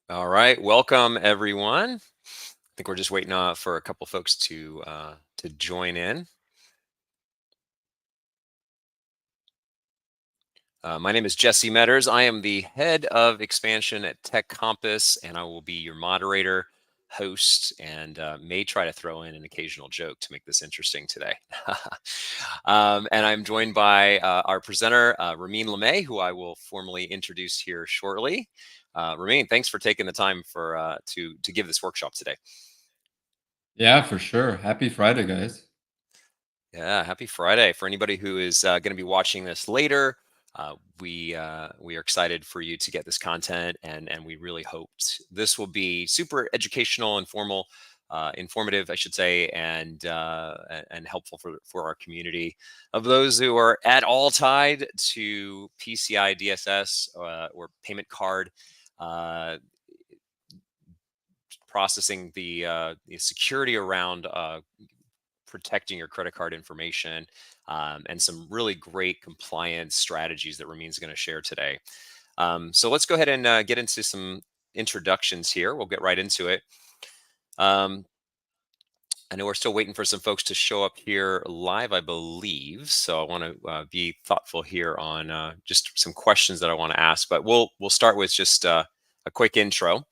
All right, welcome everyone. I think we're just waiting for a couple folks to join in. My name is Jesse Metters. I am the head of expansion at TechCompass, and I will be your moderator, host, and may try to throw in an occasional joke to make this interesting today. And I'm joined by our presenter, Ramin Lamei, who I will formally introduce here shortly. Ramin, thanks for taking the time to give this workshop today. Yeah, for sure. Happy Friday, guys. Yeah, happy Friday. For anybody who is going to be watching this later, we are excited for you to get this content, and we really hoped this will be super educational, informative, I should say, and helpful for our community of those who are at all tied to PCI DSS or payment card. Uh, Processing the security around protecting your credit card information, and some really great compliance strategies that Ramin's going to share today. So let's go ahead and get into some introductions here. We'll get right into it. Um, I know we're still waiting for some folks to show up here live, I believe. So I want to be thoughtful here on just some questions that I want to ask. But we'll start with just a quick intro.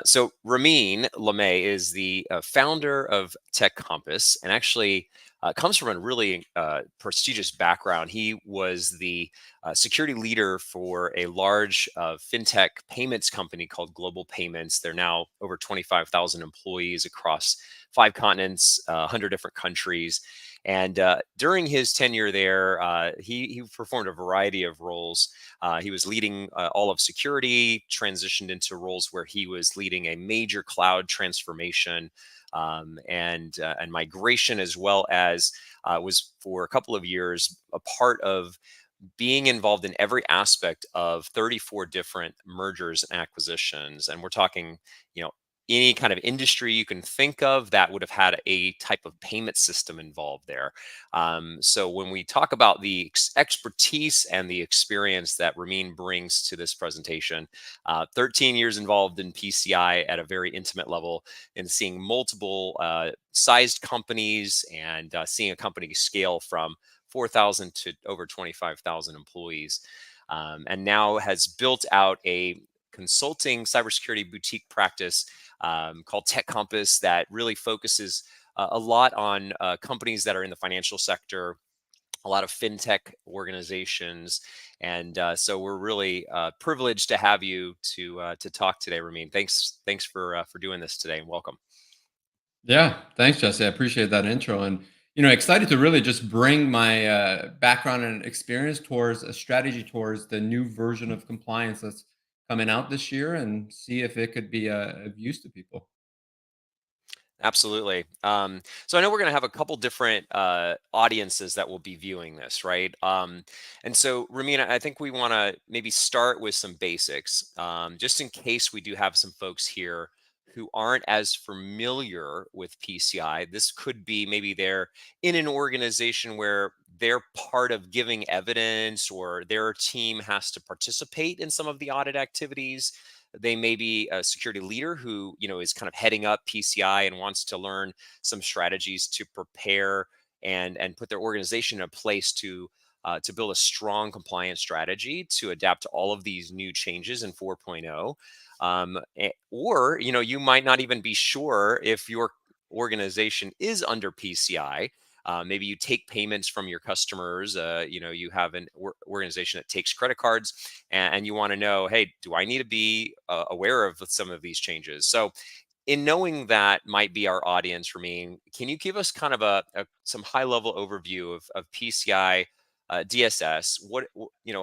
So Ramin Lamei is the founder of TechCompass, and actually comes from a really prestigious background. He was the security leader for a large FinTech payments company called Global Payments. They're now over 25,000 employees across 5 continents, 100 different countries. And during his tenure there, he performed a variety of roles. He was leading all of security, transitioned into roles where he was leading a major cloud transformation, and migration, as well as was for a couple of years a part of being involved in every aspect of 34 different mergers and acquisitions. And we're talking, you know, any kind of industry you can think of that would have had a type of payment system involved there. So when we talk about the expertise and the experience that Ramin brings to this presentation, 13 years involved in PCI at a very intimate level, and seeing multiple sized companies, and seeing a company scale from 4,000 to over 25,000 employees, and now has built out a consulting cybersecurity boutique practice called TechCompass that really focuses a lot on companies that are in the financial sector, a lot of fintech organizations, and so we're really privileged to have you to talk today, Ramin. Thanks for doing this today, and welcome. Yeah, thanks, Jesse. I appreciate that intro, and excited to really just bring my background and experience towards a strategy towards the new version of compliance that's coming out this year, and see if it could be of use to people. Absolutely. So I know we're going to have a couple different audiences that will be viewing this, right? And so, Ramina, I think we want to maybe start with some basics, just in case we do have some folks here who aren't as familiar with PCI. This could be maybe they're in an organization where they're part of giving evidence, or their team has to participate in some of the audit activities. They may be a security leader who, is kind of heading up PCI and wants to learn some strategies to prepare and put their organization in a place to build a strong compliance strategy to adapt to all of these new changes in 4.0. Or, you might not even be sure if your organization is under PCI. Maybe you take payments from your customers. You have an organization that takes credit cards, and you want to know, hey, do I need to be aware of some of these changes? So, in knowing that might be our audience, for me, can you give us kind of some high level overview of PCI DSS?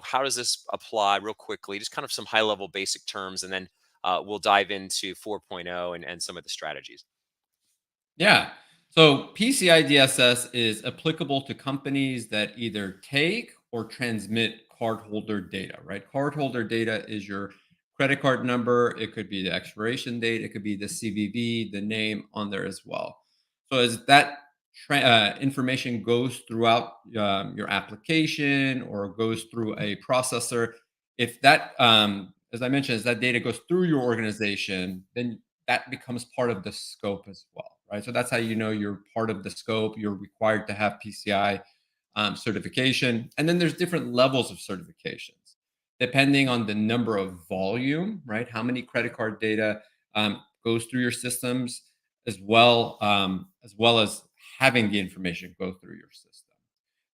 How does this apply, real quickly? Just kind of some high level basic terms, and then we'll dive into 4.0 and some of the strategies. Yeah. So PCI DSS is applicable to companies that either take or transmit cardholder data, right? Cardholder data is your credit card number. It could be the expiration date. It could be the CVV, the name on there as well. So as that information goes throughout your application or goes through a processor, if that as I mentioned, as that data goes through your organization, then that becomes part of the scope as well, right? So that's how you know you're part of the scope. You're required to have PCI certification, and then there's different levels of certifications depending on the number of volume, right? How many credit card data goes through your systems, as well as having the information go through your system.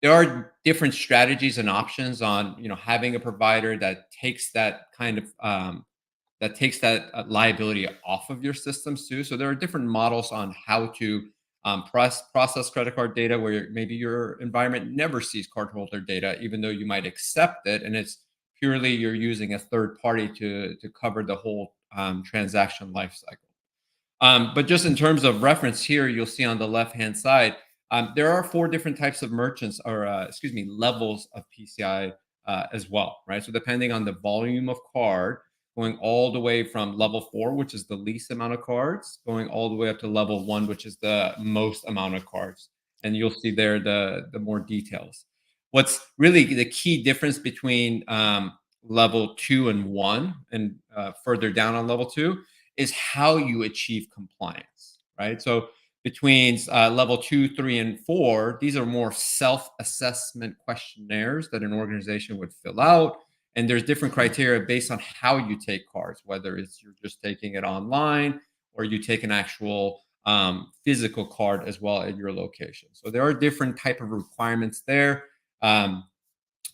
There are different strategies and options on having a provider that takes that liability off of your systems too. So there are different models on how to process credit card data where maybe your environment never sees cardholder data, even though you might accept it, and it's purely you're using a third party to cover the whole transaction lifecycle. But just in terms of reference here, you'll see on the left-hand side, there are four different types of merchants, or excuse me, levels of PCI as well, right? So depending on the volume of card, going all the way from level 4, which is the least amount of cards, going all the way up to level 1, which is the most amount of cards. And you'll see there the more details. What's really the key difference between level 2 and 1, and further down on level 2, is how you achieve compliance, right? So between level 2, 3, and 4, these are more self-assessment questionnaires that an organization would fill out. And there's different criteria based on how you take cards, whether it's you're just taking it online or you take an actual physical card as well at your location. So there are different type of requirements there. Um,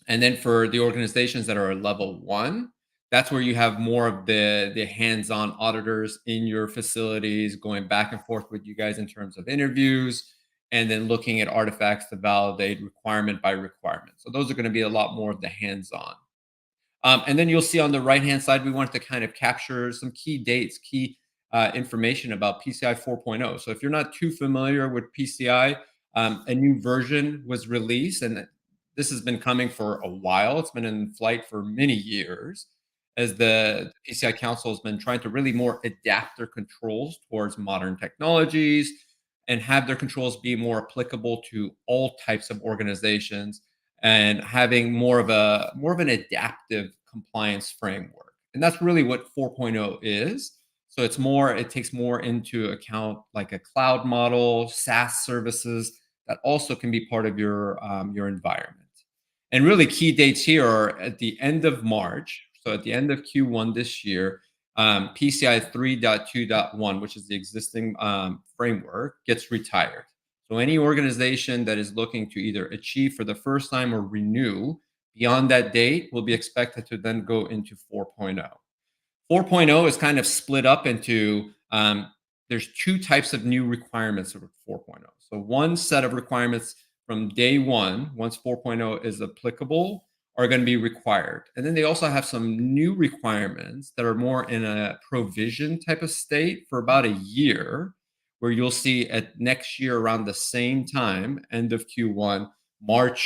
and then for the organizations that are level 1, that's where you have more of the hands-on auditors in your facilities going back and forth with you guys in terms of interviews, and then looking at artifacts to validate requirement by requirement. So those are going to be a lot more of the hands-on. And then you'll see on the right-hand side, we wanted to kind of capture some key dates, key information about PCI 4.0. So if you're not too familiar with PCI, a new version was released, and this has been coming for a while. It's been in flight for many years, as the PCI Council has been trying to really more adapt their controls towards modern technologies and have their controls be more applicable to all types of organizations, and having more of an adaptive compliance framework. And that's really what 4.0 is. So it takes more into account like a cloud model, SaaS services that also can be part of your environment. And really key dates here are at the end of March. So at the end of Q1 this year, PCI 3.2.1, which is the existing framework, gets retired. So any organization that is looking to either achieve for the first time or renew beyond that date will be expected to then go into 4.0. 4.0 is kind of split up into there's two types of new requirements of 4.0. So one set of requirements from day one, once 4.0 is applicable, are going to be required. And then they also have some new requirements that are more in a provision type of state for about a year, where you'll see at next year around the same time, end of Q1, April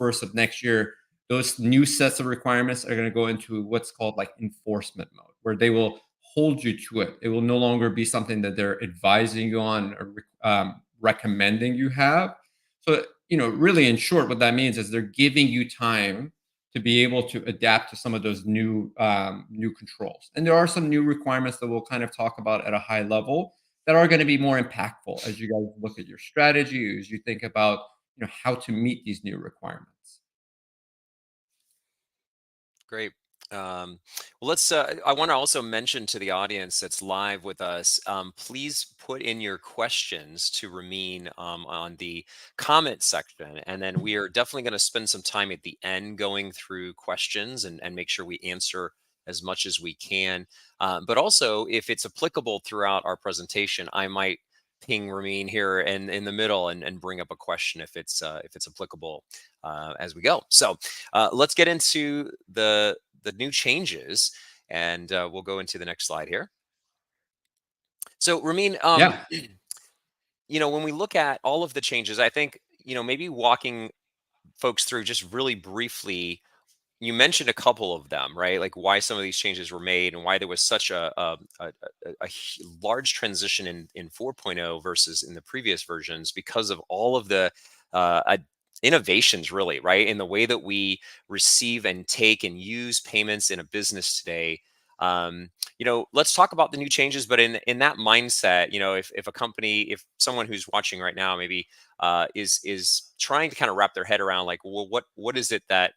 1st of next year, those new sets of requirements are going to go into what's called like enforcement mode, where they will hold you to it. It will no longer be something that they're advising you on or recommending you have. So, really in short, what that means is they're giving you time to be able to adapt to some of those new controls. And there are some new requirements that we'll kind of talk about at a high level that are going to be more impactful as you guys look at your strategy, as you think about how to meet these new requirements. Great. Well, I want to also mention to the audience that's live with us, please put in your questions to Ramin on the comment section. And then we are definitely going to spend some time at the end going through questions and make sure we answer as much as we can. But also, if it's applicable throughout our presentation, I might ping Ramin here and in the middle and bring up a question if it's applicable as we go. So let's get into the new changes, and we'll go into the next slide here. So, Ramin, Yeah. when we look at all of the changes, I think maybe walking folks through just really briefly. You mentioned a couple of them, right? Like why some of these changes were made and why there was such a large transition in 4.0 versus in the previous versions because of all of the uh, ad- innovations, really, right, in the way that we receive and take and use payments in a business today. um, let's talk about the new changes, but in that mindset, if a company, if someone who's watching right now maybe is trying to kind of wrap their head around, like, well, what is it that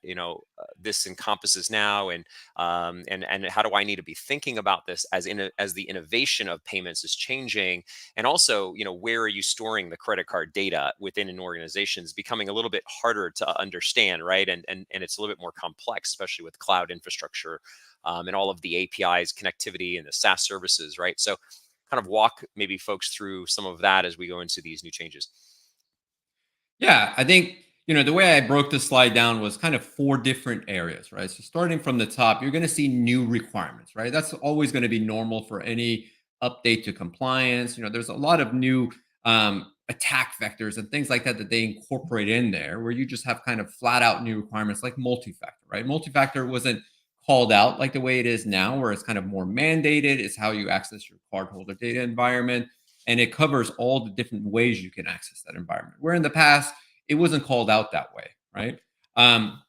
this encompasses now, and how do I need to be thinking about this as the innovation of payments is changing, and also, where are you storing the credit card data within an organization is becoming a little bit harder to understand, right? And it's a little bit more complex, especially with cloud infrastructure, and all of the APIs, connectivity, and the SaaS services, right? So, kind of walk maybe folks through some of that as we go into these new changes. Yeah, I think, the way I broke this slide down was kind of four different areas, right? So starting from the top, you're going to see new requirements, right? That's always going to be normal for any update to compliance. There's a lot of new attack vectors and things like that that they incorporate in there, where you just have kind of flat out new requirements like multi-factor, right? Multi-factor wasn't called out like the way it is now, where it's kind of more mandated. It's how you access your cardholder data environment, and it covers all the different ways you can access that environment. Where in the past, it wasn't called out that way, right?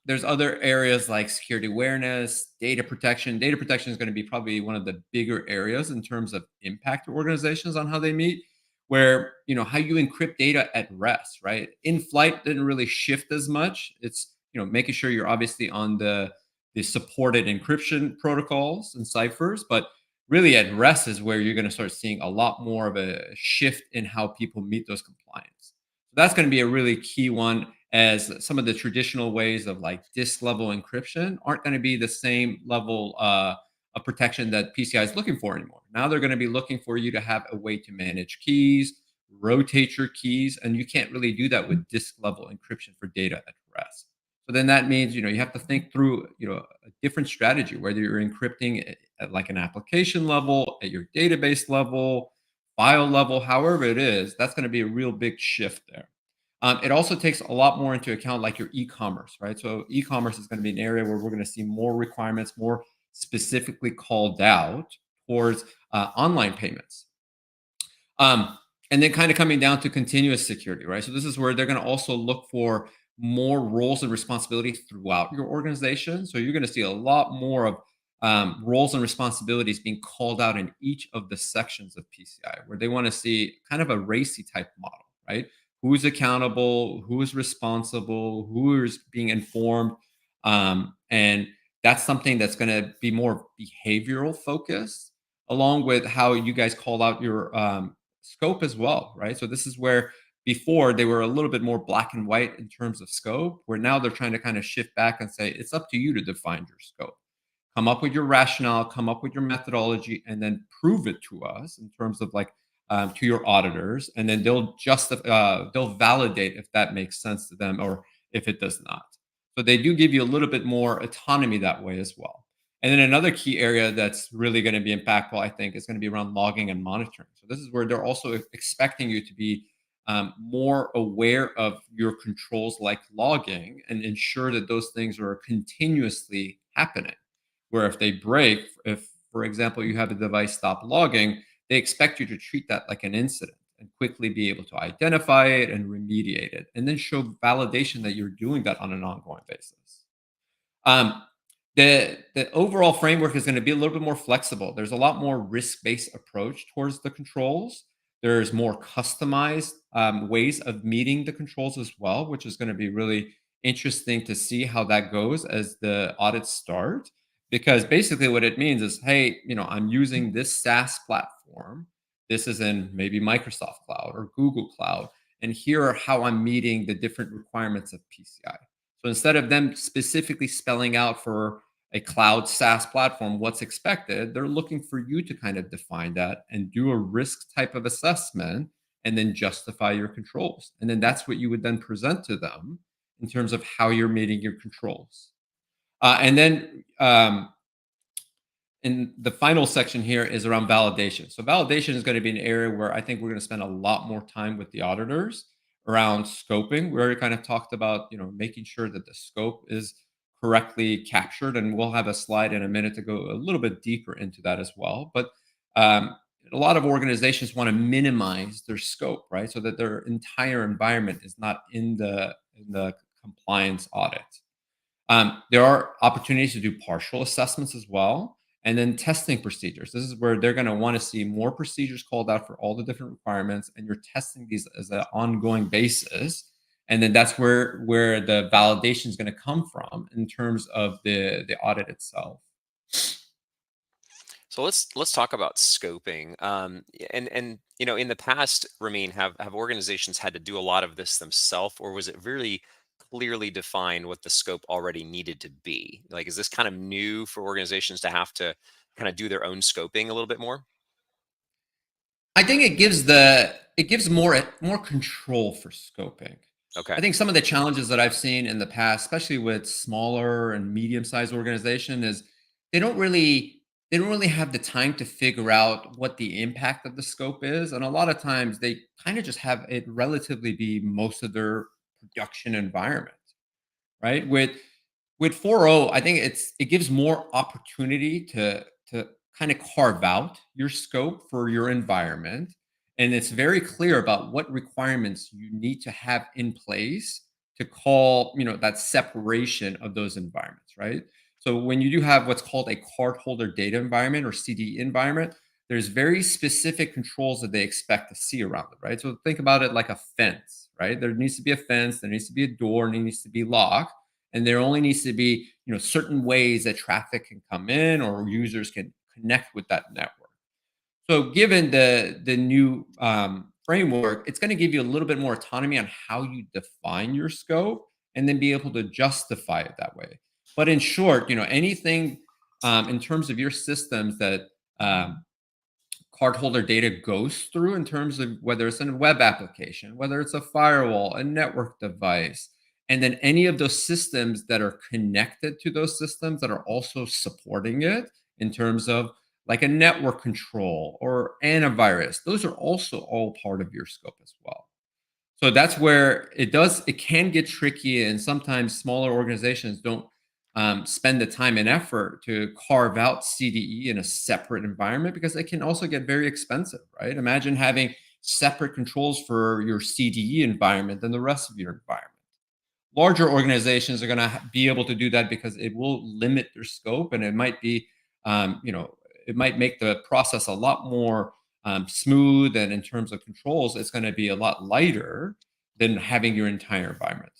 There's other areas like security awareness, data protection. Data protection is going to be probably one of the bigger areas in terms of impact to organizations on how they meet, where how you encrypt data at rest, right? In flight didn't really shift as much. It's making sure you're obviously on the supported encryption protocols and ciphers, but really at rest is where you're going to start seeing a lot more of a shift in how people meet those compliance. So that's going to be a really key one, as some of the traditional ways of like disk level encryption aren't going to be the same level of protection that PCI is looking for anymore. Now they're going to be looking for you to have a way to manage keys, rotate your keys, and you can't really do that with disk level encryption for data at rest. So then that means you have to think through a different strategy, whether you're encrypting at like an application level, at your database level, file level, however it is. That's going to be a real big shift there. It also takes a lot more into account, like your e-commerce, right? So e-commerce is going to be an area where we're going to see more requirements, more specifically called out towards online payments. Um, and then kind of coming down to continuous security, right? So this is where they're going to also look for more roles and responsibilities throughout your organization. So you're going to see a lot more of roles and responsibilities being called out in each of the sections of PCI, where they want to see kind of a racy type model, right? Who's accountable, who is responsible, who is being informed, and that's something that's going to be more behavioral focused, along with how you guys call out your scope as well, right? So this is where before they were a little bit more black and white in terms of scope, where now they're trying to kind of shift back and say it's up to you to define your scope. Come up with your rationale, come up with your methodology, and then prove it to us in terms of like to your auditors, and then they'll validate if that makes sense to them or if it does not. So they do give you a little bit more autonomy that way as well. And then another key area that's really going to be impactful, I think, is going to be around logging and monitoring. So this is where they're also expecting you to be more aware of your controls like logging and ensure that those things are continuously happening. Where if they break, if, for example, you have a device stop logging, they expect you to treat that like an incident and quickly be able to identify it and remediate it, and then show validation that you're doing that on an ongoing basis. Um, the overall framework is going to be a little bit more flexible. There's a lot more risk-based approach towards the controls. There's more customized ways of meeting the controls as well, which is going to be really interesting to see how that goes as the audits start. Because basically, what it means is, hey, I'm using this SaaS platform. This is in maybe Microsoft Cloud or Google Cloud, and here are how I'm meeting the different requirements of PCI. So instead of them specifically spelling out for a cloud SaaS platform what's expected, they're looking for you to kind of define that and do a risk type of assessment and then justify your controls. And then that's what you would then present to them in terms of how you're meeting your controls. And the final section here is around validation. So validation is going to be an area where I think we're going to spend a lot more time with the auditors around scoping. We already kind of talked about, making sure that the scope is correctly captured, and we'll have a slide in a minute to go a little bit deeper into that as well. But a lot of organizations want to minimize their scope, right? So that their entire environment is not in the compliance audits. There are opportunities to do partial assessments as well, and then testing procedures. This is where they're going to want to see more procedures called out for all the different requirements, and you're testing these as an ongoing basis. And then that's where the validation is going to come from in terms of the audit itself. So let's talk about scoping. And in the past, Ramin, have organizations had to do a lot of this themselves, or was it really clearly defined what the scope already needed to be? Like, is this kind of new for organizations to have to kind of do their own scoping a little bit more? I think it gives more control for scoping. Okay. I think some of the challenges that I've seen in the past, especially with smaller and medium-sized organization, is they don't really they don't really have the time to figure out what the impact of the scope is, and a lot of times they kind of just have it relatively be most of their production environment, right? With 4.0, I think it gives more opportunity to kind of carve out your scope for your environment, and it's very clear about what requirements you need to have in place to call that separation of those environments, right? So when you do have what's called a cardholder data environment or CDE environment, there's very specific controls that they expect to see around it, right? So think about it like a fence, right? There needs to be a fence, there needs to be a door, and it needs to be locked, and there only needs to be certain ways that traffic can come in or users can connect with that network. So given the new framework, it's going to give you a little bit more autonomy on how you define your scope and then be able to justify it that way. But in short, anything in terms of your systems that um, cardholder data goes through in terms of whether it's a web application, whether it's a firewall, a network device, and then any of those systems that are connected to those systems that are also supporting it in terms of like a network control or antivirus. Those are also all part of your scope as well. So that's where it can get tricky, and sometimes smaller organizations don't spend the time and effort to carve out CDE in a separate environment because it can also get very expensive, right? Imagine having separate controls for your CDE environment than the rest of your environment. Larger organizations are going to be able to do that because it will limit their scope, and it might be, it might make the process a lot more smooth. And in terms of controls, it's going to be a lot lighter than having your entire environment.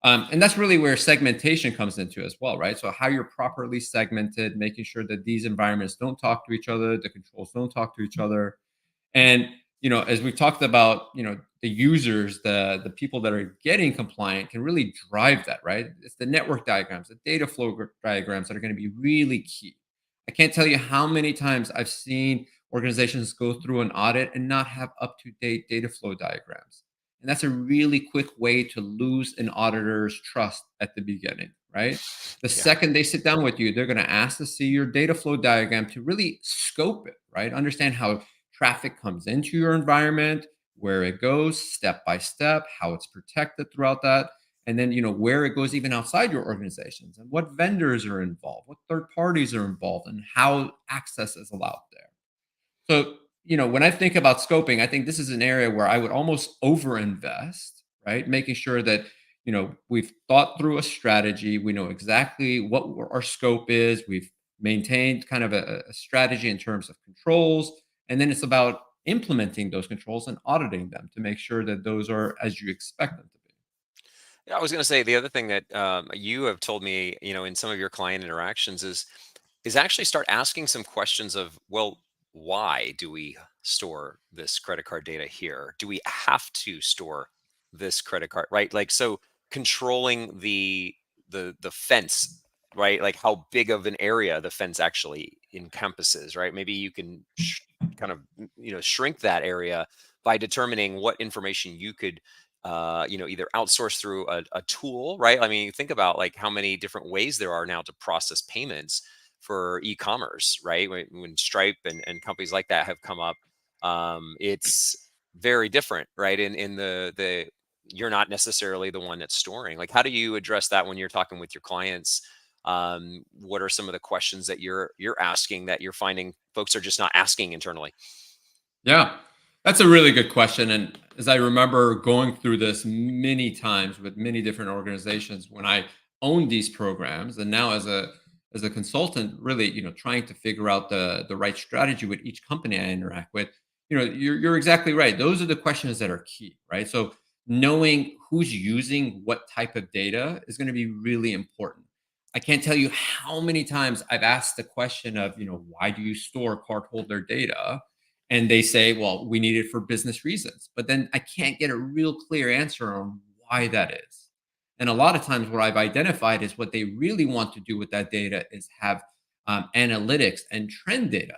And that's really where segmentation comes into as well, right? So how you're properly segmented, making sure that these environments don't talk to each other, the controls don't talk to each other, and as we've talked about, the users, the people that are getting compliant can really drive that, right? It's the network diagrams, the data flow diagrams that are going to be really key. I can't tell you how many times I've seen organizations go through an audit and not have up-to-date data flow diagrams. And that's a really quick way to lose an auditor's trust at the beginning, right? The Yeah. second they sit down with you, they're going to ask to see your data flow diagram to really scope it, right? Understand how traffic comes into your environment, where it goes step by step, how it's protected throughout that, and then where it goes even outside your organizations and what vendors are involved, what third parties are involved, and how access is allowed there. So, when I think about scoping, I think this is an area where I would almost overinvest, right? Making sure that, we've thought through a strategy. We know exactly what our scope is. We've maintained kind of a strategy in terms of controls. And then it's about implementing those controls and auditing them to make sure that those are as you expect them to be. Yeah, I was going to say the other thing that you have told me, in some of your client interactions is actually start asking some questions of, well, why do we store this credit card data here? Do we have to store this credit card, right? Like, so controlling the fence, right? Like how big of an area the fence actually encompasses, right? Maybe you can kind of shrink that area by determining what information you could either outsource through a tool, right? I mean, think about like how many different ways there are now to process payments for e-commerce, right? When Stripe and companies like that have come up, it's very different, right? In the you're not necessarily the one that's storing. Like, how do you address that when you're talking with your clients? What are some of the questions that you're asking that you're finding folks are just not asking internally? Yeah. That's a really good question. And as I remember going through this many times with many different organizations when I owned these programs, and now as a consultant, really, trying to figure out the right strategy with each company I interact with, you're exactly right. Those are the questions that are key, right? So knowing who's using what type of data is going to be really important. I can't tell you how many times I've asked the question of, why do you store cardholder data? And they say, well, we need it for business reasons. But then I can't get a real clear answer on why that is. And a lot of times, what I've identified is what they really want to do with that data is have analytics and trend data,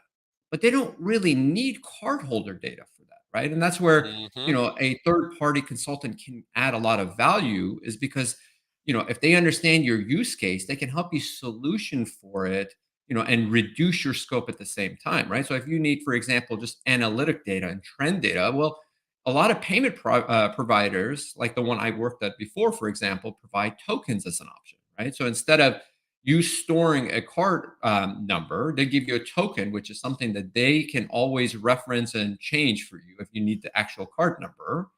but they don't really need cardholder data for that, right? And that's where Hmm. a third party consultant can add a lot of value, is because if they understand your use case, they can help you solution for it, and reduce your scope at the same time, right? So if you need, for example, just analytic data and trend data, well, a lot of payment providers, like the one I worked at before, for example, provide tokens as an option, right? So instead of you storing a card number, they give you a token, which is something that they can always reference and change for you if you need the actual card number,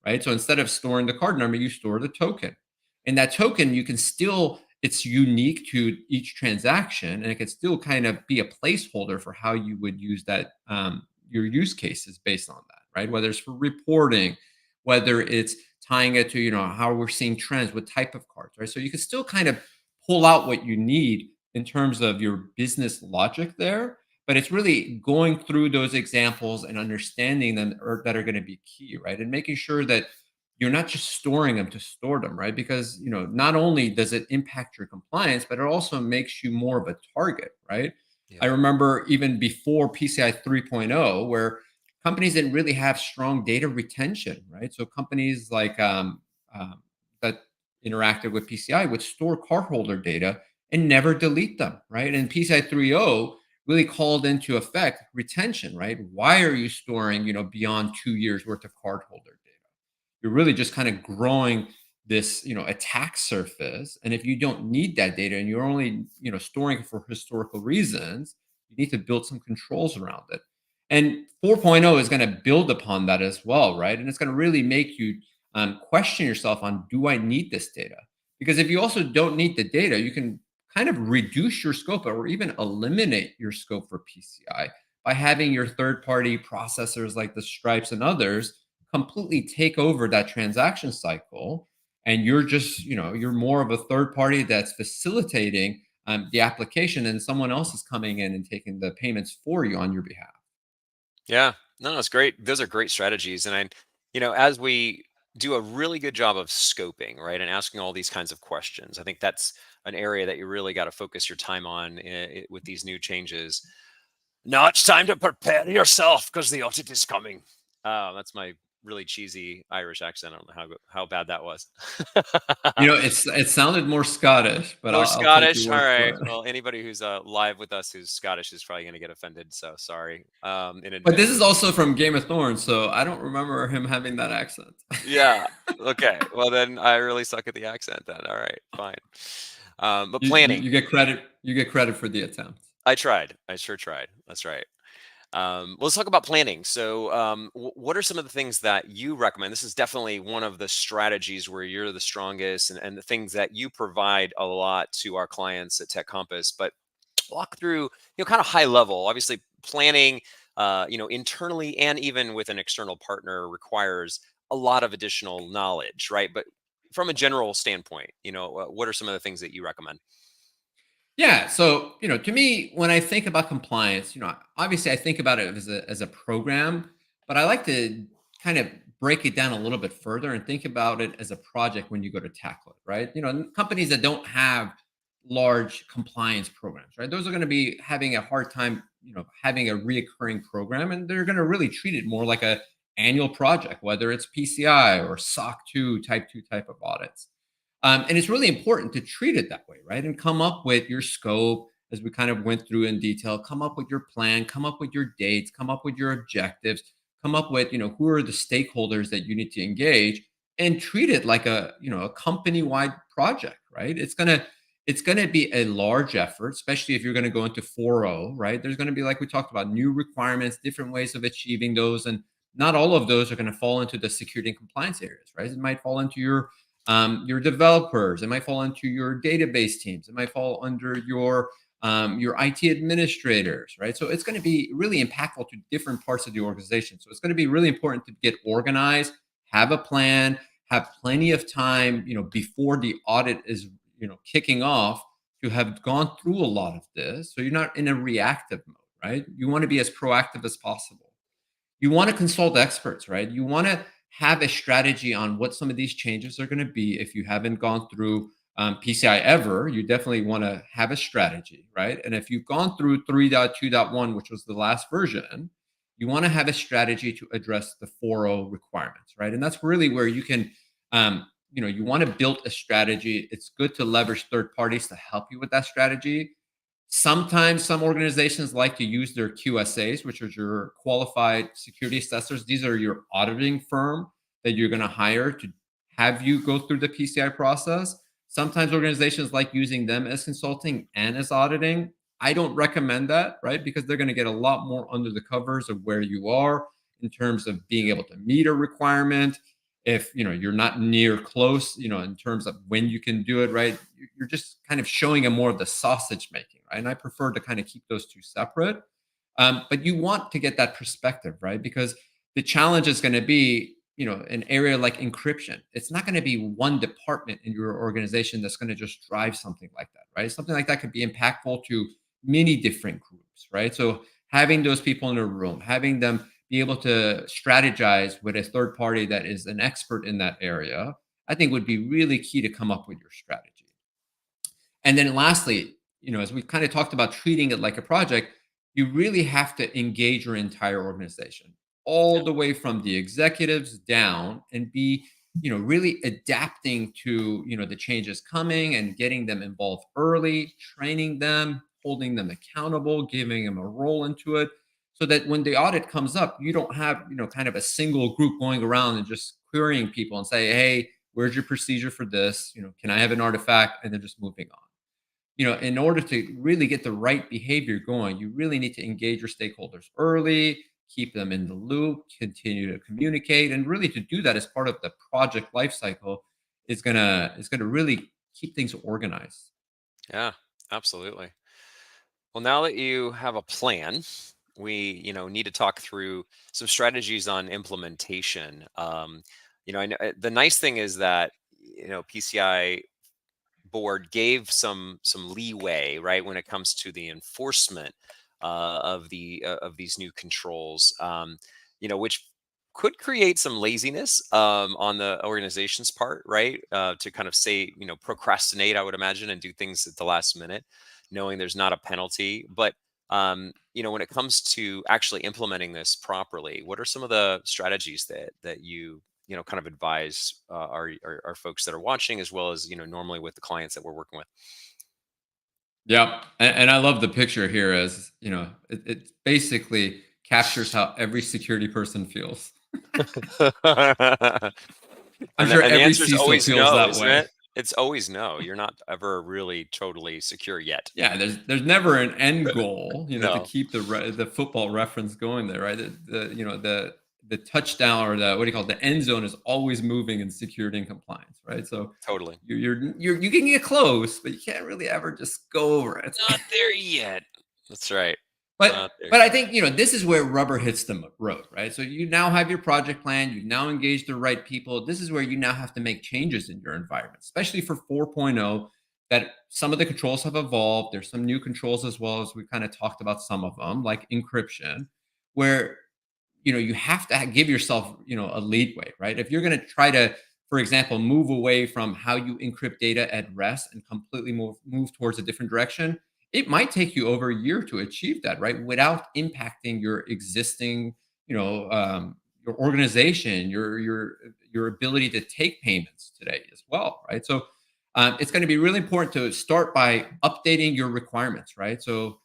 right? So instead of storing the card number, you store the token. And that token, you can still, it's unique to each transaction, and it can still kind of be a placeholder for how you would use that, your use cases based on that, right? Whether it's for reporting, whether it's tying it to, how we're seeing trends, what type of cards, right? So you can still kind of pull out what you need in terms of your business logic there, but it's really going through those examples and understanding them, that are going to be key, right? And making sure that you're not just storing them to store them, right? Because, not only does it impact your compliance, but it also makes you more of a target, right? I Yeah. remember even before PCI 3.0, where companies didn't really have strong data retention, right? So companies like that interacted with PCI would store cardholder data and never delete them, right? And PCI 3.0 really called into effect retention, right? Why are you storing, beyond 2 years worth of cardholder data? You're really just kind of growing this, attack surface. And if you don't need that data and you're only, storing it for historical reasons, you need to build some controls around it. And 4.0 is going to build upon that as well, right? And it's going to really make you question yourself on, do I need this data? Because if you also don't need the data, you can kind of reduce your scope or even eliminate your scope for PCI by having your third party processors like the Stripes and others completely take over that transaction cycle, and you're just, you're more of a third party that's facilitating the application, and someone else is coming in and taking the payments for you on your behalf. Yeah, no, it's great. Those are great strategies. And as we do a really good job of scoping, right, and asking all these kinds of questions, I think that's an area that you really got to focus your time on with these new changes. Now it's time to prepare yourself because the audit is coming. That's my really cheesy Irish accent. I don't know how bad that was. It sounded more Scottish, but More I'll take your Scottish. All word right. for it. Well, anybody who's live with us who's Scottish is probably going to get offended. So sorry in But this advance. is also from Game of Thrones, so I don't remember him having that accent. Yeah. Okay. Well, then I really suck at the accent. Then all right, fine. But you, you planning. you get credit. You get credit for the attempt. I tried. I sure tried. That's right. Let's talk about planning. So, what are some of the things that you recommend? This is definitely one of the strategies where you're the strongest, and the things that you provide a lot to our clients at TechCompass. But walk through, kind of high level. Obviously, planning, internally and even with an external partner requires a lot of additional knowledge, right? But from a general standpoint, what are some of the things that you recommend? Yeah. So, to me, when I think about compliance, obviously I think about it as a program, but I like to kind of break it down a little bit further and think about it as a project when you go to tackle it, right? Companies that don't have large compliance programs, right? Those are going to be having a hard time, having a reoccurring program, and they're going to really treat it more like a annual project, whether it's PCI or SOC 2 type 2 type of audits. And it's really important to treat it that way, right? And come up with your scope, as we kind of went through in detail, come up with your plan, come up with your dates, come up with your objectives, come up with, who are the stakeholders that you need to engage, and treat it like a company-wide project, right? It's gonna be a large effort, especially if you're going to go into 4.0, right? There's going to be, like we talked about, new requirements, different ways of achieving those, and not all of those are going to fall into the security and compliance areas, right? It might fall into your developers. It might fall into your database teams. It might fall under your IT administrators, right? So it's going to be really impactful to different parts of the organization. So it's going to be really important to get organized, have a plan, have plenty of time, before the audit is, kicking off, to have gone through a lot of this. So you're not in a reactive mode, right? You want to be as proactive as possible. You want to consult experts, right? You want to have a strategy on what some of these changes are going to be. If you haven't gone through PCI ever, you definitely want to have a strategy, right? And if you've gone through 3.2.1, which was the last version, you want to have a strategy to address the 4.0 requirements, right? And that's really where you can, you want to build a strategy. It's good to leverage third parties to help you with that strategy. Sometimes some organizations like to use their QSAs, which are your qualified security assessors. These are your auditing firm that you're going to hire to have you go through the PCI process. Sometimes organizations like using them as consulting and as auditing. I don't recommend that, right? Because they're going to get a lot more under the covers of where you are in terms of being able to meet a requirement. If you're not near close, in terms of when you can do it, right? You're just kind of showing them more of the sausage making, right? And I prefer to kind of keep those two separate. But you want to get that perspective, right? Because the challenge is going to be, an area like encryption. It's not going to be one department in your organization that's going to just drive something like that, right? Something like that could be impactful to many different groups, right? So having those people in a room, having them be able to strategize with a third party that is an expert in that area, I think would be really key to come up with your strategy. And then lastly, as we kind of talked about treating it like a project, you really have to engage your entire organization, Yeah. all the way from the executives down, and be, really adapting to, the changes coming and getting them involved early, training them, holding them accountable, giving them a role into it, so that when the audit comes up, you don't have, kind of a single group going around and just querying people and say, hey, where's your procedure for this? Can I have an artifact? And then just moving on. In order to really get the right behavior going, you really need to engage your stakeholders early, keep them in the loop, continue to communicate, and really to do that as part of the project lifecycle is gonna really keep things organized. Yeah, absolutely. Well, now that you have a plan, we, need to talk through some strategies on implementation. I know the nice thing is that, PCI board gave some leeway, right, when it comes to the enforcement of these new controls, which could create some laziness on the organization's part, right, to kind of say, procrastinate, I would imagine, and do things at the last minute, knowing there's not a penalty. But when it comes to actually implementing this properly, what are some of the strategies that you kind of advise our folks that are watching, as well as normally with the clients that we're working with? Yeah, and I love the picture here, as it basically captures how every security person feels. I'm and the, sure and the every answer is CISO always feels no, that isn't way. it? It's always no. You're not ever really totally secure yet. Yeah, there's never an end goal, to No, keep the football reference going there, right? The touchdown, or the, what do you call it, the end zone, is always moving in security and compliance, right? So totally you can get close, but you can't really ever just go over it. not there yet. That's right. But Not there but I yet. think, this is where rubber hits the road, right? So you now have your project plan, you've now engaged the right people. This is where you now have to make changes in your environment, especially for 4.0, that some of the controls have evolved. There's some new controls as well, as we kind of talked about some of them, like encryption, where you have to give yourself, a leadway, right? If you're going to try to, for example, move away from how you encrypt data at rest and completely move towards a different direction, it might take you over a year to achieve that, right? Without impacting your existing, your organization, your ability to take payments today as well, right? So it's going to be really important to start by updating your requirements, right? So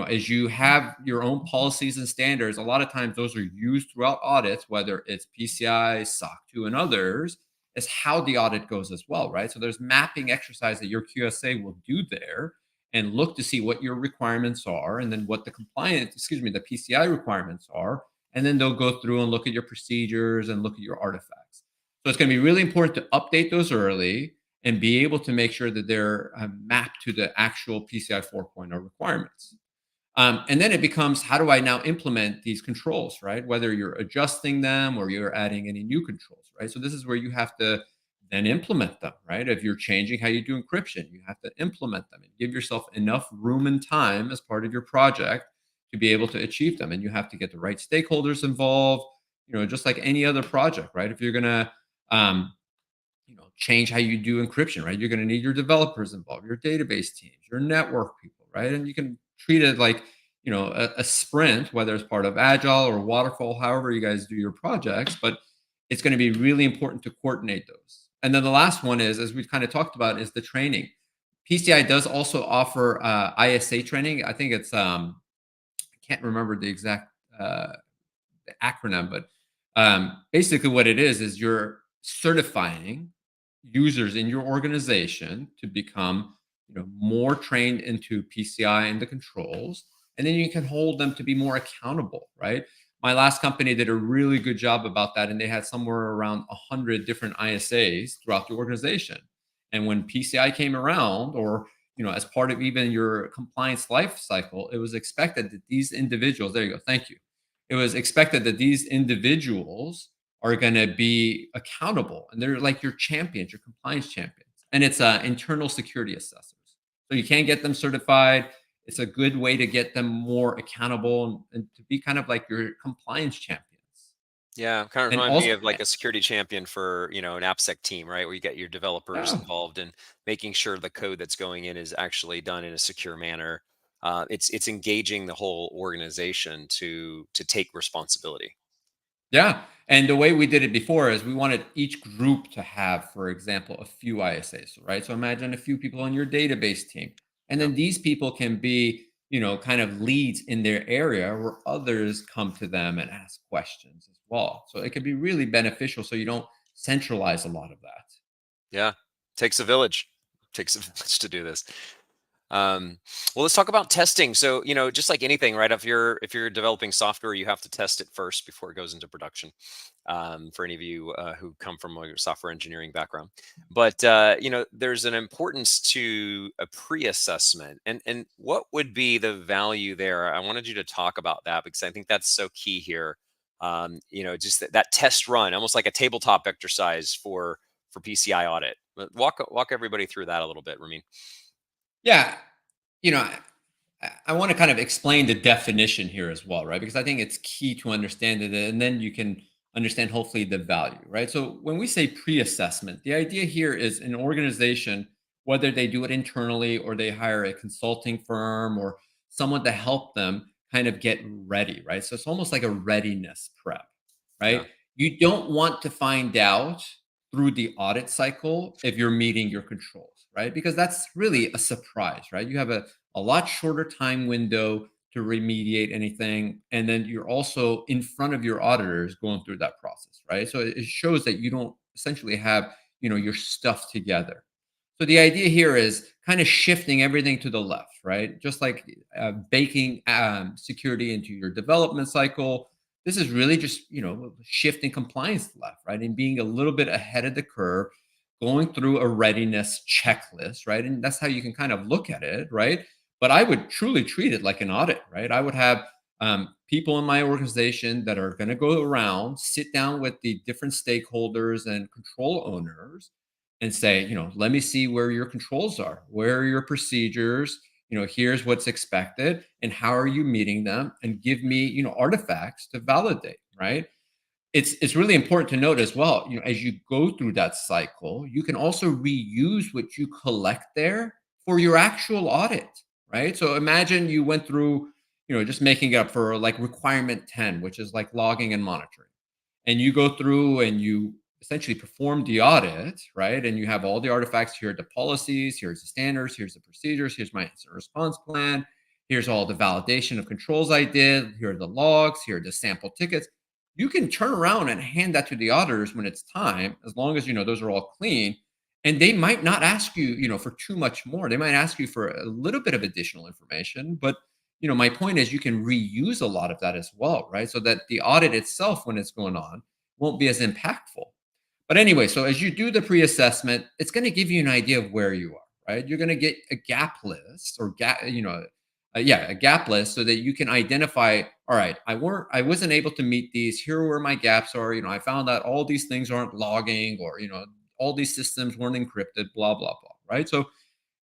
as you have your own policies and standards, a lot of times those are used throughout audits, whether it's PCI, SOC 2, and others, is how the audit goes as well, right? So there's mapping exercise that your QSA will do there, and look to see what your requirements are, and then what the PCI requirements are, And then they'll go through and look at your procedures and look at your artifacts. So it's going to be really important to update those early and be able to make sure that they're mapped to the actual PCI 4.0 requirements. And then it becomes, how do I now implement these controls, right? Whether you're adjusting them or you're adding any new controls, right? So this is where you have to then implement them, right? If you're changing how you do encryption, you have to implement them and give yourself enough room and time as part of your project to be able to achieve them. And you have to get the right stakeholders involved, just like any other project, right? If you're going to, um, change how you do encryption, right? You're going to need your developers involved, your database teams, your network people, right? And you can treat it like, a sprint, whether it's part of Agile or Waterfall, however you guys do your projects, but it's going to be really important to coordinate those. And then the last one is, as we've kind of talked about, is the training. PCI does also offer ISA training. I think it's, I can't remember the exact acronym, but basically what it is you're certifying users in your organization to become more trained into PCI and the controls, and then you can hold them to be more accountable, right? My last company did a really good job about that, and they had somewhere around 100 different ISAs throughout the organization. And when PCI came around, or as part of even your compliance life cycle, it was expected that these individuals, there you go, thank you, it was expected that these individuals are going to be accountable, and they're like your champions, your compliance champions. And it's internal security assessors. So you can get them certified. It's a good way to get them more accountable and to be kind of like your compliance champions. Yeah, kind of And reminds me also, of like a security champion for, an AppSec team, right? Where you get your developers yeah, involved in making sure the code that's going in is actually done in a secure manner. It's engaging the whole organization to take responsibility. yeah. And the way we did it before is we wanted each group to have, for example, a few ISAs, right? So imagine a few people on your database team. And Yeah, then these people can be, kind of leads in their area where others come to them and ask questions as well. So it could be really beneficial so you don't centralize a lot of that. yeah. Takes a village. Takes a village to do this. Well, let's talk about testing. So, just like anything, right? If you're developing software, you have to test it first before it goes into production. For any of you who come from a software engineering background, but there's an importance to a pre-assessment, and what would be the value there? I wanted you to talk about that because I think that's so key here. Just that test run, almost like a tabletop exercise for PCI audit. But walk everybody through that a little bit, Ramin. Yeah. You know, I want to kind of explain the definition here as well, right? Because I think it's key to understand it, and then you can understand hopefully the value, right? So when we say pre-assessment, the idea here is an organization, whether they do it internally or they hire a consulting firm or someone to help them kind of get ready, right? So it's almost like a readiness prep, Yeah, right? You don't want to find out through the audit cycle if you're meeting your controls, right? Because that's really a surprise, right? You have a lot shorter time window to remediate anything. And then you're also in front of your auditors going through that process, right? So it shows that you don't essentially have, your stuff together. So the idea here is kind of shifting everything to the left, right? Just like baking security into your development cycle. This is really just, shifting compliance left, right? And being a little bit ahead of the curve, going through a readiness checklist, right? And that's how you can kind of look at it, right? But I would truly treat it like an audit, right? I would have people in my organization that are going to go around, sit down with the different stakeholders and control owners and say, let me see where your controls are, where are your procedures, here's what's expected and how are you meeting them, and give me, artifacts to validate, right? It's really important to note as well, as you go through that cycle, you can also reuse what you collect there for your actual audit, right? So imagine you went through, just making it up for like requirement 10, which is like logging and monitoring. And you go through and you essentially perform the audit, right? And you have all the artifacts. Here are the policies, here's the standards, here's the procedures, here's my incident response plan, here's all the validation of controls I did, here are the logs, here are the sample tickets. You can turn around and hand that to the auditors when it's time, as long as those are all clean. And they might not ask you, for too much more. They might ask you for a little bit of additional information, but my point is you can reuse a lot of that as well, right? So that the audit itself, when it's going on, won't be as impactful. But anyway, so as you do the pre-assessment, it's going to give you an idea of where you are, right? You're going to get a gap list or a gap list so that you can identify, all right, I wasn't able to meet these. Here are where my gaps are. I found out all these things aren't logging, or all these systems weren't encrypted, blah blah blah, right? So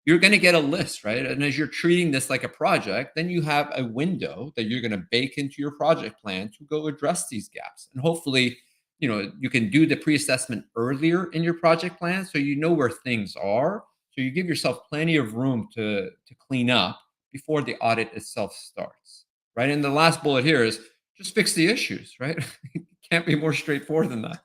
you're going to get a list, right? And as you're treating this like a project, then you have a window that you're going to bake into your project plan to go address these gaps. And hopefully, you can do the pre-assessment earlier in your project plan so you know where things are. So you give yourself plenty of room to clean up before the audit itself starts, right? And the last bullet here is just fix the issues, right? It can't be more straightforward than that.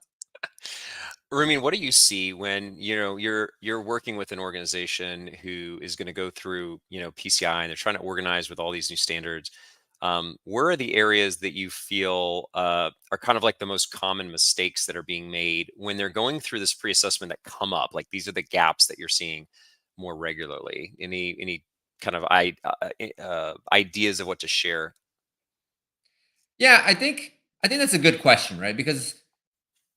Ramin, what do you see when you're working with an organization who is going to go through PCI and they're trying to organize with all these new standards? Where are the areas that you feel are kind of like the most common mistakes that are being made when they're going through this pre-assessment that come up? Like these are the gaps that you're seeing more regularly. Any kind of ideas of what to share? Yeah, I think that's a good question, right? Because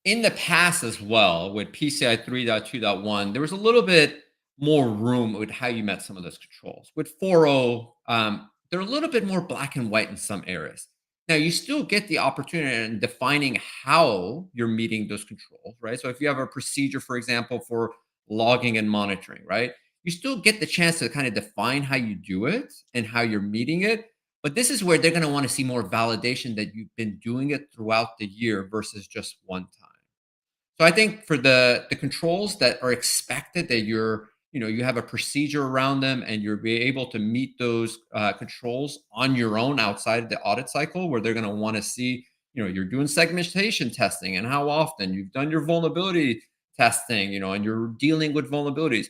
in the past as well, with PCI 3.2.1, there was a little bit more room with how you met some of those controls. With 4.0, they're a little bit more black and white in some areas. Now, you still get the opportunity in defining how you're meeting those controls, right? So if you have a procedure, for example, for logging and monitoring, right? You still get the chance to kind of define how you do it and how you're meeting it. But this is where they're going to want to see more validation that you've been doing it throughout the year versus just one time. So I think for the controls that are expected that you have a procedure around them and you're be able to meet those controls on your own outside the audit cycle, where they're going to want to see, you're doing segmentation testing and how often you've done your vulnerability testing, and you're dealing with vulnerabilities.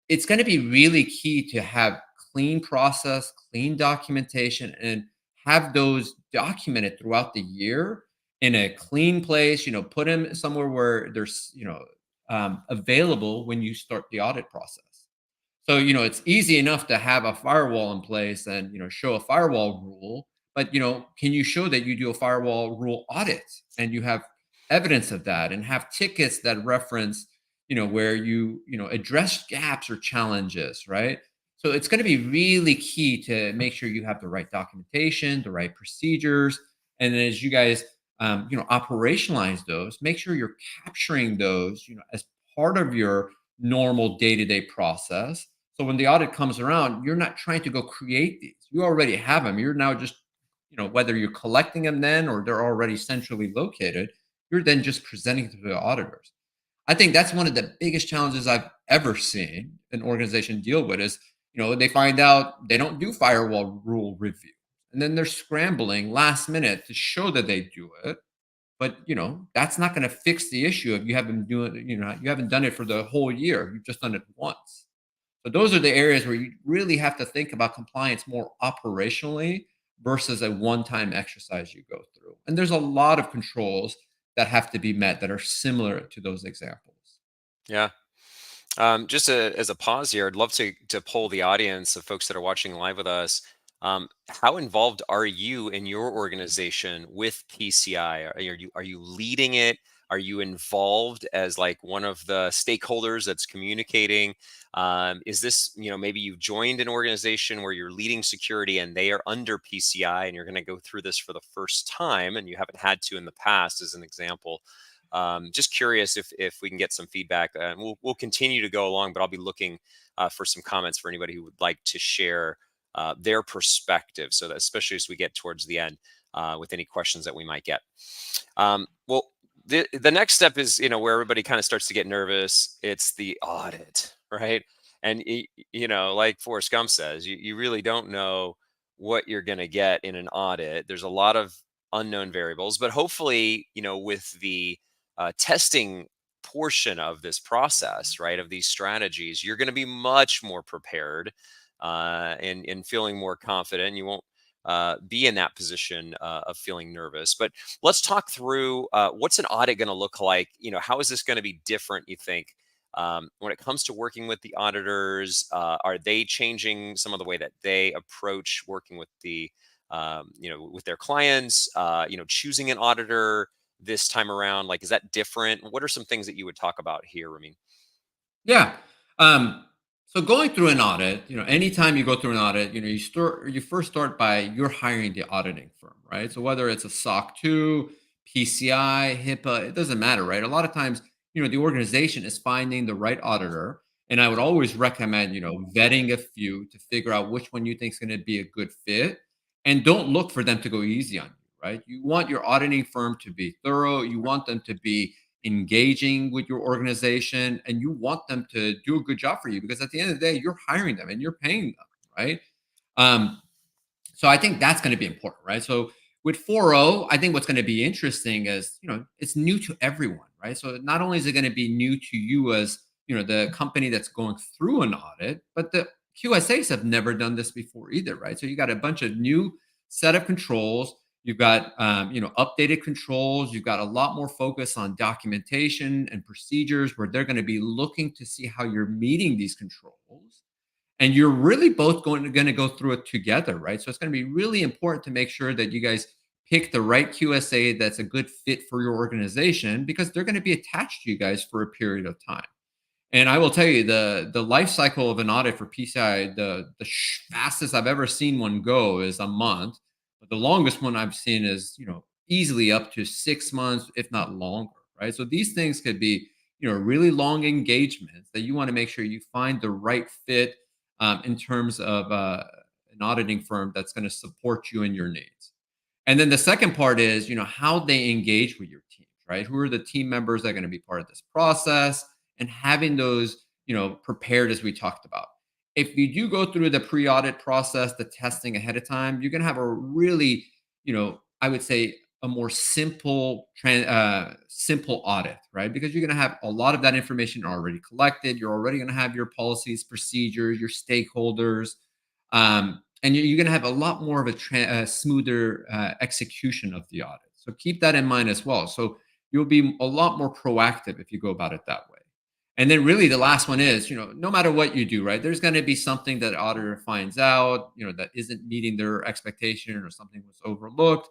It's going to be really key to have clean process, clean documentation, and have those documented throughout the year in a clean place. Put them somewhere where there's available when you start the audit process. So, it's easy enough to have a firewall in place and, show a firewall rule, but, can you show that you do a firewall rule audit and you have evidence of that and have tickets that reference, where you address gaps or challenges, right? So it's going to be really key to make sure you have the right documentation, the right procedures. And then as you guys, operationalize those, make sure you're capturing those, as part of your normal day-to-day process. So when the audit comes around, you're not trying to go create these. You already have them. You're now just, whether you're collecting them then or they're already centrally located, you're then just presenting to the auditors. I think that's one of the biggest challenges I've ever seen an organization deal with is, they find out they don't do firewall rule review. And then they're scrambling last minute to show that they do it. But that's not going to fix the issue if you haven't doing, you haven't done it for the whole year. You've just done it once. So those are the areas where you really have to think about compliance more operationally versus a one-time exercise you go through. And there's a lot of controls that have to be met that are similar to those examples. Yeah. As a pause here, I'd love to poll the audience of folks that are watching live with us. How involved are you in your organization with PCI? Are you leading it? Are you involved as like one of the stakeholders that's communicating? Is this, maybe you've joined an organization where you're leading security and they are under PCI and you're going to go through this for the first time and you haven't had to in the past, as an example. Just curious if we can get some feedback. We'll continue to go along, but I'll be looking for some comments for anybody who would like to share their perspective. So that especially as we get towards the end, with any questions that we might get. Well, the next step is where everybody kind of starts to get nervous. It's the audit, right? And like Forrest Gump says, you really don't know what you're going to get in an audit. There's a lot of unknown variables, but hopefully, with the testing portion of this process, right, of these strategies, you're going to be much more prepared and feeling more confident. You won't be in that position of feeling nervous. But let's talk through what's an audit going to look like. How is this going to be different, you think, When it comes to working with the auditors, are they changing some of the way that they approach working with with their clients? Choosing an auditor this time around, like, is that different? What are some things that you would talk about here, Ramin? Yeah. So going through an audit, anytime you go through an audit, you first start by you're hiring the auditing firm, right? So whether it's a SOC 2, PCI, HIPAA, it doesn't matter, right? A lot of times, the organization is finding the right auditor. And I would always recommend, vetting a few to figure out which one you think is going to be a good fit. And don't look for them to go easy on you, right? You want your auditing firm to be thorough. You want them to be engaging with your organization, and you want them to do a good job for you, because at the end of the day you're hiring them and you're paying them, right? um, so I think that's going to be important, right? So with 4.0, I think what's going to be interesting is, it's new to everyone, right? So not only is it going to be new to you as, the company that's going through an audit, but the QSAs have never done this before either, right? So you got a bunch of new set of controls. You've got, updated controls. You've got a lot more focus on documentation and procedures, where they're going to be looking to see how you're meeting these controls, and you're really both going to go through it together, right? So it's going to be really important to make sure that you guys pick the right QSA that's a good fit for your organization, because they're going to be attached to you guys for a period of time. And I will tell you, the life cycle of an audit for PCI, the fastest I've ever seen one go is a month, but the longest one I've seen is, easily up to 6 months, if not longer, right? So these things could be, really long engagements that you want to make sure you find the right fit, in terms of an auditing firm that's going to support you and your needs. And then the second part is, how they engage with your teams, right? Who are the team members that are going to be part of this process, and having those, prepared, as we talked about. If you do go through the pre-audit process, the testing ahead of time, you're going to have a really, I would say, a more simple audit, right? Because you're going to have a lot of that information already collected. You're already going to have your policies, procedures, your stakeholders, and you're going to have a lot more of a smoother execution of the audit. So keep that in mind as well. So you'll be a lot more proactive if you go about it that way. And then really the last one is, no matter what you do, right, there's going to be something that auditor finds out, that isn't meeting their expectation, or something was overlooked.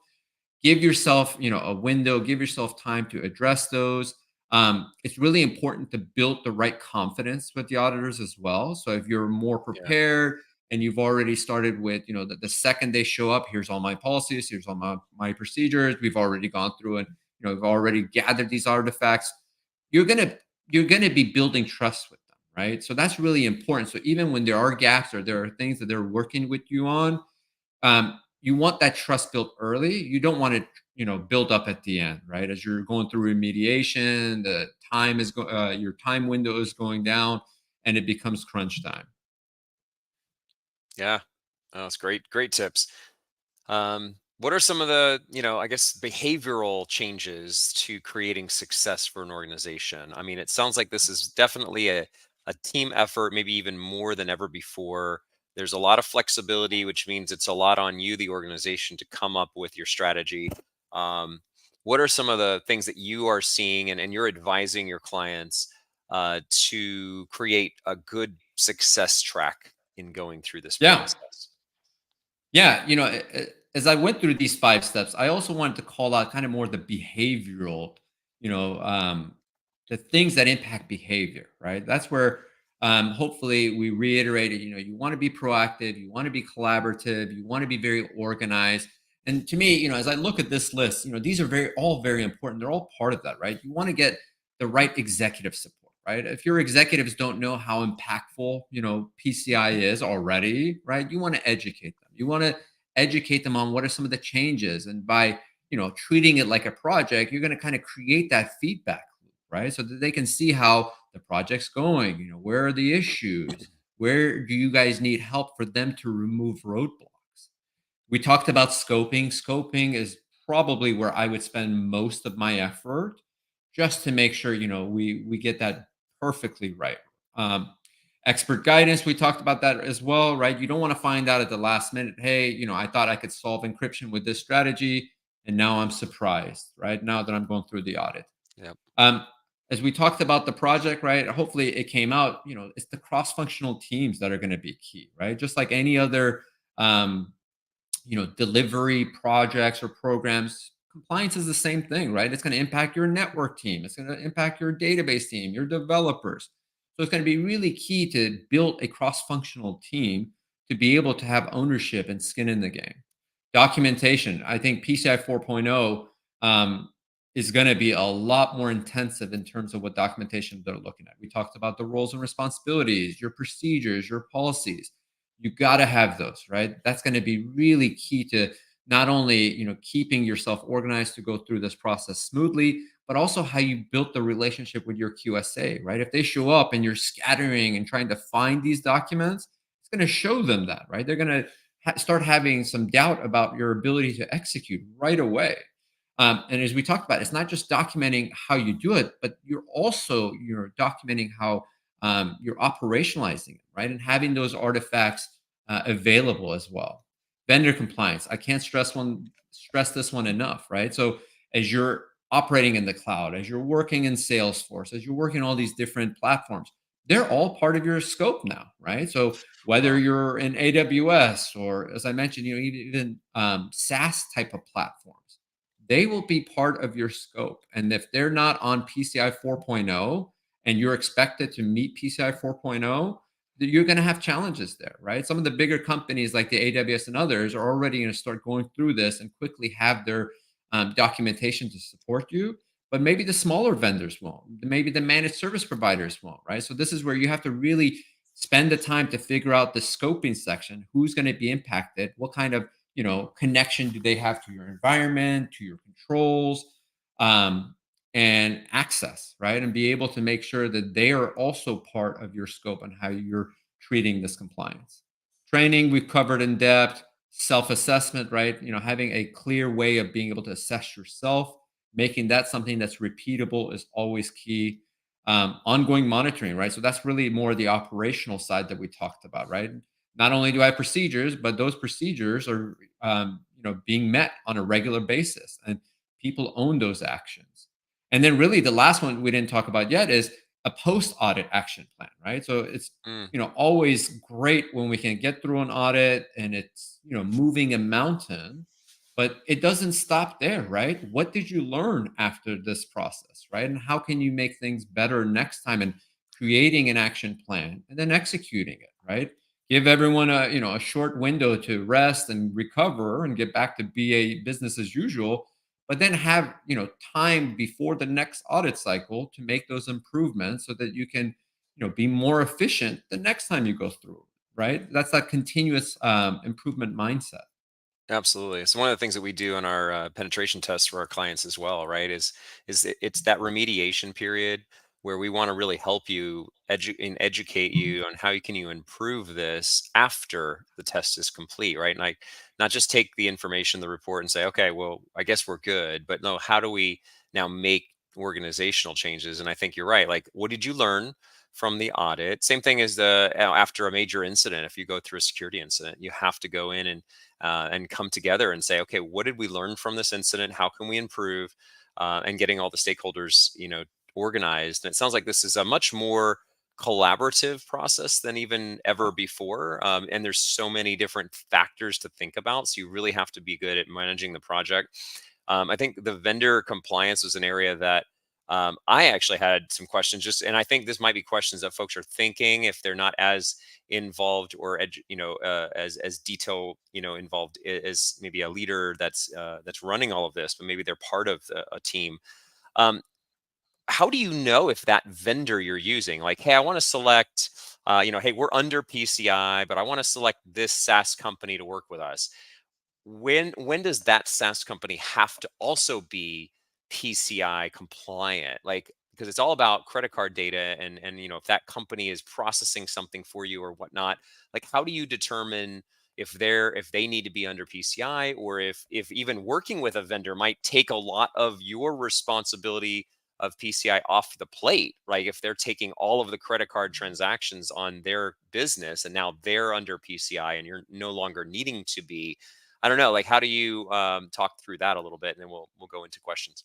Give yourself, a window, give yourself time to address those. It's really important to build the right confidence with the auditors as well. So if you're more Yeah. prepared and you've already started with, the second they show up, here's all my policies, here's all my procedures, we've already gone through, and we've already gathered these artifacts, you're gonna you're gonna be building trust with them, right? So that's really important. So even when there are gaps, or there are things that they're working with you on, you want that trust built early. You don't want it, build up at the end, right? As you're going through remediation, your time window is going down, and it becomes crunch time. Yeah. Oh, that's great. Great tips. What are some of the, I guess, behavioral changes to creating success for an organization? I mean, it sounds like this is definitely a team effort, maybe even more than ever before. There's a lot of flexibility, which means it's a lot on you, the organization, to come up with your strategy. Um, what are some of the things that you are seeing, and you're advising your clients to create a good success track in going through this Yeah. process? Yeah, as I went through these 5 steps, I also wanted to call out kind of more the behavioral, you know, um, the things that impact behavior, right? That's where, hopefully we reiterated, you want to be proactive, you want to be collaborative, you want to be very organized. And to me, as I look at this list, these are all very important. They're all part of that, right? You want to get the right executive support, right? If your executives don't know how impactful, PCI is already, right? You want to educate them. You want to educate them on what are some of the changes. And by, treating it like a project, you're going to kind of create that feedback loop, right? So that they can see how the project's going, where are the issues? Where do you guys need help for them to remove roadblocks? We talked about scoping. Scoping is probably where I would spend most of my effort, just to make sure, we get that perfectly right. Um, Expert guidance, we talked about that as well, right? You don't want to find out at the last minute, hey, I thought I could solve encryption with this strategy, and now I'm surprised, right? Now that I'm going through the audit. Yep. Um, as we talked about the project, right? Hopefully it came out, it's the cross-functional teams that are going to be key, right? Just like any other um, delivery projects or programs, compliance is the same thing, right? It's going to impact your network team, it's going to impact your database team, your developers. So it's going to be really key to build a cross-functional team to be able to have ownership and skin in the game. Documentation, I think PCI 4.0 is going to be a lot more intensive in terms of what documentation they're looking at. We talked about the roles and responsibilities, your procedures, your policies. You got to have those, right? That's going to be really key to not only, keeping yourself organized to go through this process smoothly, but also how you built the relationship with your QSA, right? If they show up and you're scattering and trying to find these documents, it's going to show them that, right? They're going to start having some doubt about your ability to execute right away. And as we talked about, it's not just documenting how you do it, but you're documenting how you're operationalizing it, right? And having those artifacts available as well. Vendor compliance. I can't stress this one enough, right? So as you're operating in the cloud, as you're working in Salesforce, as you're working on all these different platforms, they're all part of your scope now, right? So whether Wow. you're in AWS or, as I mentioned, even SaaS type of platforms, they will be part of your scope. And if they're not on PCI 4.0 and you're expected to meet PCI 4.0, you're going to have challenges there, right? Some of the bigger companies like the AWS and others are already going to start going through this and quickly have their documentation to support you. But maybe the smaller vendors won't. Maybe the managed service providers won't, right? So this is where you have to really spend the time to figure out the scoping section. Who's going to be impacted? What kind of connection do they have to your environment, to your controls, um, and access, right? And be able to make sure that they are also part of your scope and how you're treating this compliance. Training, we've covered in depth. Self-assessment, right? Having a clear way of being able to assess yourself, making that something that's repeatable is always key. Ongoing monitoring, right? So that's really more the operational side that we talked about, right? Not only do I have procedures, but those procedures are being met on a regular basis, and people own those actions. And then really the last one we didn't talk about yet is a post audit action plan, right? So it's Mm, always great when we can get through an audit and it's moving a mountain, but it doesn't stop there, right? What did you learn after this process, right? And how can you make things better next time, and creating an action plan and then executing it, right? Give everyone a short window to rest and recover and get back to BA business as usual, but then have time before the next audit cycle to make those improvements so that you can be more efficient the next time you go through, right? That's that continuous improvement mindset. absolutely. It's one of the things that we do in our penetration tests for our clients as well, right? It's that remediation period where we want to really help you and educate you on how you improve this after the test is complete, right? And I not just take the information, the report, and say, okay, well, I guess we're good, but no, how do we now make organizational changes? And I think you're right. Like, what did you learn from the audit? Same thing as after a major incident. If you go through a security incident, you have to go in and come together and say, okay, what did we learn from this incident? How can we improve? And getting all the stakeholders, organized. And it sounds like this is a much more collaborative process than even ever before. And there's so many different factors to think about. So you really have to be good at managing the project. I think the vendor compliance was an area that I actually had some questions just, and I think this might be questions that folks are thinking if they're not as involved or as detail involved as maybe a leader that's running all of this, but maybe they're part of a team. Um, how do you know if that vendor you're using, like, hey, I want to select, hey, we're under PCI, but I want to select this SaaS company to work with us. When does that SaaS company have to also be PCI compliant? Like, because it's all about credit card data, and if that company is processing something for you or whatnot, like how do you determine if they need to be under PCI, or if even working with a vendor might take a lot of your responsibility of PCI off the plate, right? If they're taking all of the credit card transactions on their business and now they're under PCI and you're no longer needing to be. I don't know, like how do you talk through that a little bit, and then we'll go into questions.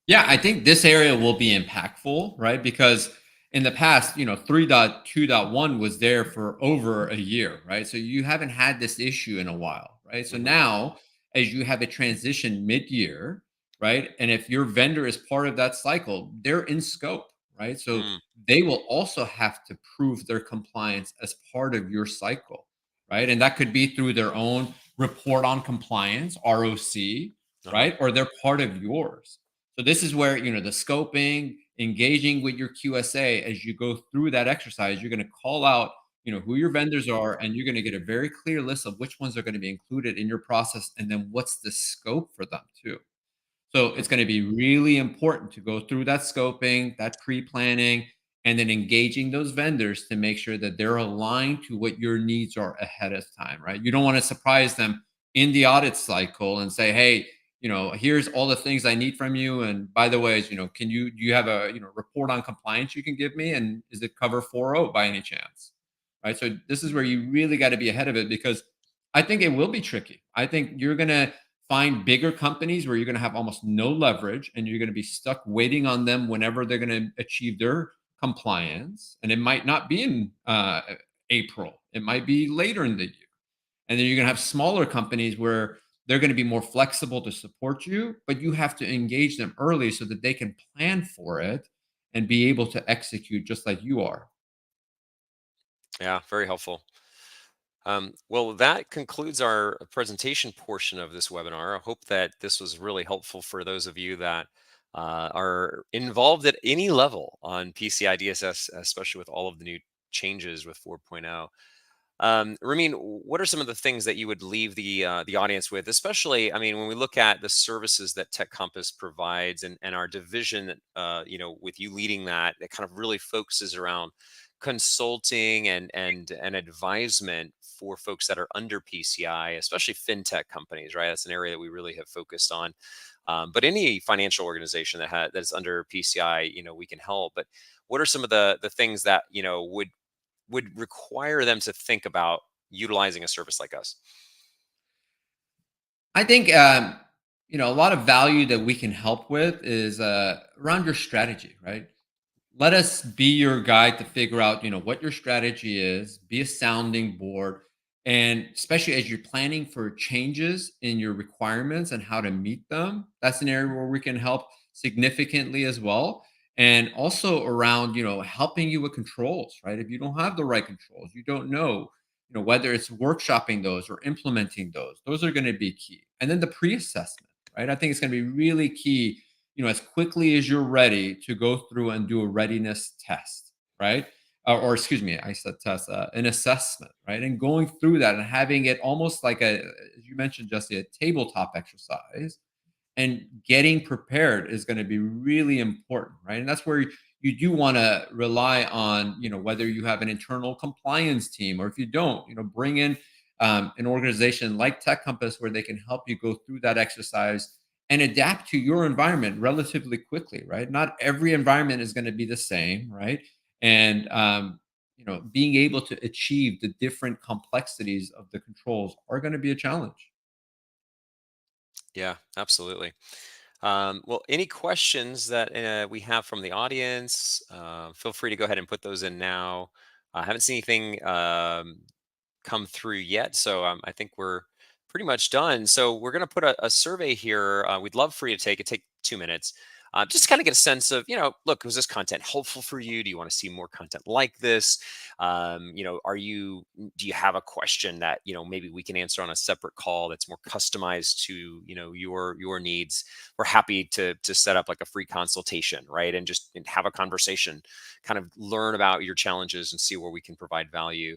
Yeah, I think this area will be impactful, right? Because in the past, 3.2.1 was there for over a year, right? So you haven't had this issue in a while, right? So Hmm. now, as you have a transition mid-year, right? And if your vendor is part of that cycle, they're in scope, right? So Mm. they will also have to prove their compliance as part of your cycle, right? And that could be through their own report on compliance, ROC, Uh-huh. right? Or they're part of yours. So this is where, the scoping, engaging with your QSA as you go through that exercise, you're going to call out, who your vendors are, and you're going to get a very clear list of which ones are going to be included in your process, and then what's the scope for them too. So Hmm. it's going to be really important to go through that scoping, that pre-planning, and then engaging those vendors to make sure that they're aligned to what your needs are ahead of time, right? You don't want to surprise them in the audit cycle and say, "Hey, here's all the things I need from you. And by the way, do you have a, report on compliance you can give me? And is it cover 4.0 by any chance?" Right? So this is where you really got to be ahead of it, because I think it will be tricky. I think you're going to find bigger companies where you're going to have almost no leverage, and you're going to be stuck waiting on them whenever they're going to achieve their compliance. And it might not be in April, it might be later in the year. And then you're going to have smaller companies where they're going to be more flexible to support you, but you have to engage them early so that they can plan for it and be able to execute just like you are. Yeah, very helpful. Well, that concludes our presentation portion of this webinar. I hope that this was really helpful for those of you that are involved at any level on PCI DSS, especially with all of the new changes with 4.0. Ramin, what are some of the things that you would leave the audience with? Especially, I mean, when we look at the services that TechCompass provides, and our division, with you leading that, it kind of really focuses around consulting and advisement for folks that are under PCI, especially fintech companies, right? That's an area that we really have focused on. But any financial organization that is under PCI, we can help. But what are some of the things that would require them to think about utilizing a service like us? I think a lot of value that we can help with is around your strategy, right? Let us be your guide to figure out, what your strategy is, be a sounding board, and especially as you're planning for changes in your requirements and how to meet them, that's an area where we can help significantly as well. And also around, helping you with controls, right? If you don't have the right controls, you don't know, whether it's workshopping those or implementing those are going to be key. And then the pre-assessment, right? I think it's going to be really key, as quickly as you're ready to go through and do a readiness test, right? Or excuse me, I said test, an assessment, right? And going through that and having it almost like as you mentioned, Jesse, a tabletop exercise, and getting prepared is going to be really important, right? And that's where you do want to rely on, whether you have an internal compliance team, or if you don't, bring in an organization like TechCompass where they can help you go through that exercise and adapt to your environment relatively quickly, right? Not every environment is going to be the same, right? And being able to achieve the different complexities of the controls are going to be a challenge. Yeah, absolutely. Well, any questions that we have from the audience, feel free to go ahead and put those in now. I haven't seen anything come through yet, so I think we're pretty much done. So we're going to put a survey here. We'd love for you to take it. Take 2 minutes. Just to kind of get a sense of, look, was this content helpful for you? Do you want to see more content like this? Do you have a question that, maybe we can answer on a separate call that's more customized to, your needs? We're happy to set up like a free consultation, right? And just have a conversation, kind of learn about your challenges and see where we can provide value.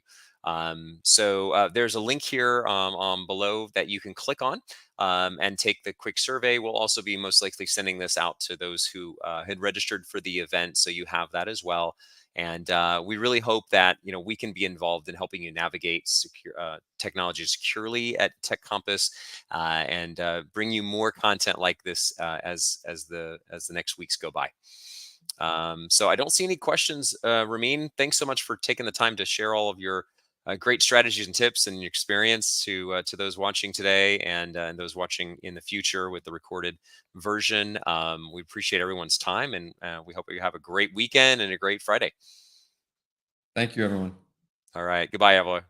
So there's a link here below that you can click on and take the quick survey. We'll also be most likely sending this out to those who had registered for the event, so you have that as well. And we really hope that we can be involved in helping you navigate technology securely at TechCompass, and bring you more content like this as the next weeks go by. So I don't see any questions. Ramin, thanks so much for taking the time to share all of your great strategies and tips and experience to those watching today and those watching in the future with the recorded version. We appreciate everyone's time, and we hope you have a great weekend and a great Friday. Thank you, everyone. All right. Goodbye, everyone.